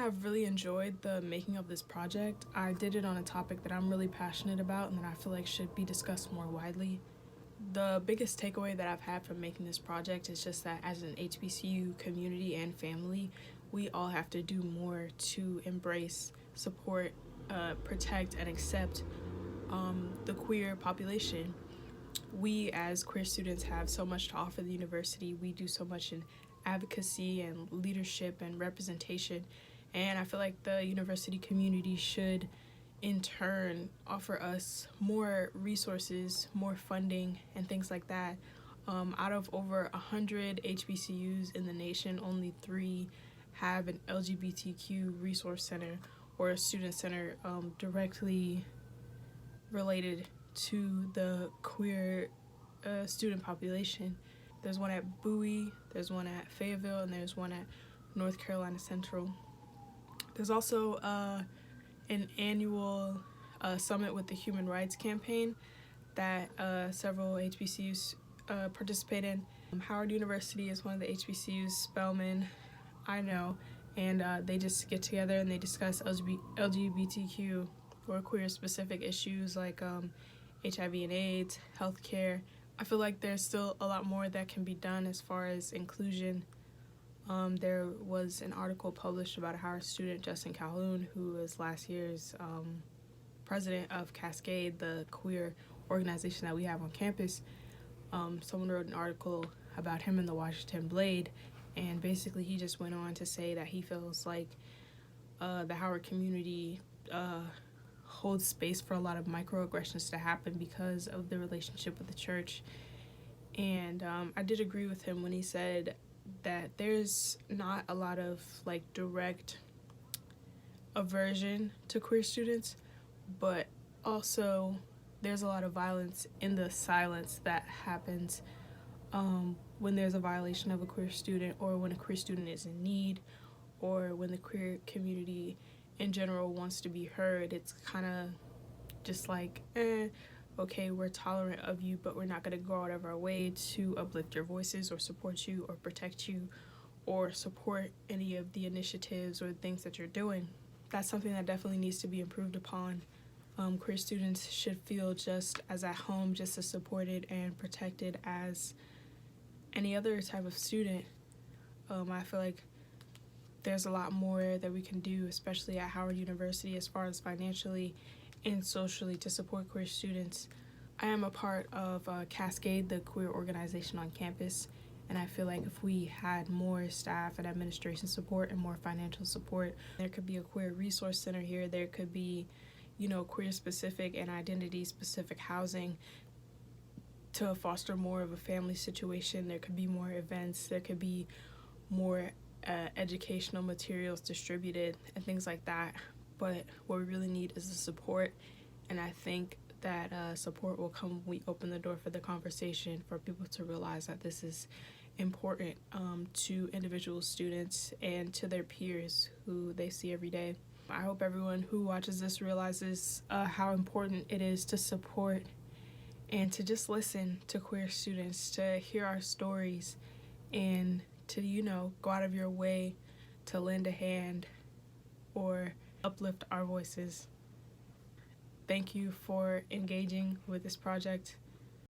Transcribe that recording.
have really enjoyed the making of this project. I did it on a topic that I'm really passionate about and that I feel like should be discussed more widely. The biggest takeaway that I've had from making this project is just that as an HBCU community and family, we all have to do more to embrace, support, protect, and accept the queer population. We as queer students have so much to offer the university. We do so much in advocacy and leadership and representation, and I feel like the university community should in turn offer us more resources, more funding, and things like that. Out of over 100 HBCUs in the nation, only 3 have an LGBTQ resource center or a student center directly related to the queer student population. There's one at Bowie, there's one at Fayetteville, and there's one at North Carolina Central. There's also an annual summit with the Human Rights Campaign that several HBCUs participate in. Howard University is one of the HBCUs, Spelman, I know, and they just get together and they discuss LGBTQ or queer specific issues like HIV and AIDS, healthcare. I feel like there's still a lot more that can be done as far as inclusion. There was an article published about a Howard student, Justin Calhoun, who was last year's president of Cascade, the queer organization that we have on campus. Someone wrote an article about him in the Washington Blade, and basically he just went on to say that he feels like the Howard community holds space for a lot of microaggressions to happen because of the relationship with the church. And I did agree with him when he said that there's not a lot of like direct aversion to queer students, but also there's a lot of violence in the silence that happens when there's a violation of a queer student, or when a queer student is in need, or when the queer community in general wants to be heard. It's kind of just like, okay, we're tolerant of you, but we're not going to go out of our way to uplift your voices or support you or protect you or support any of the initiatives or things that you're doing. That's something that definitely needs to be improved upon. Queer students should feel just as at home, just as supported and protected as any other type of student. I feel like there's a lot more that we can do, especially at Howard University, as far as financially and socially to support queer students. I am a part of Cascade, the queer organization on campus, and I feel like if we had more staff and administration support and more financial support, there could be a queer resource center here. There could be, queer specific and identity specific housing to foster more of a family situation. There could be more events. There could be more educational materials distributed and things like that. But what we really need is the support, and I think that support will come when we open the door for the conversation, for people to realize that this is important to individual students and to their peers who they see every day. I hope everyone who watches this realizes how important it is to support and to just listen to queer students, to hear our stories, and to, go out of your way to lend a hand or uplift our voices. Thank you for engaging with this project.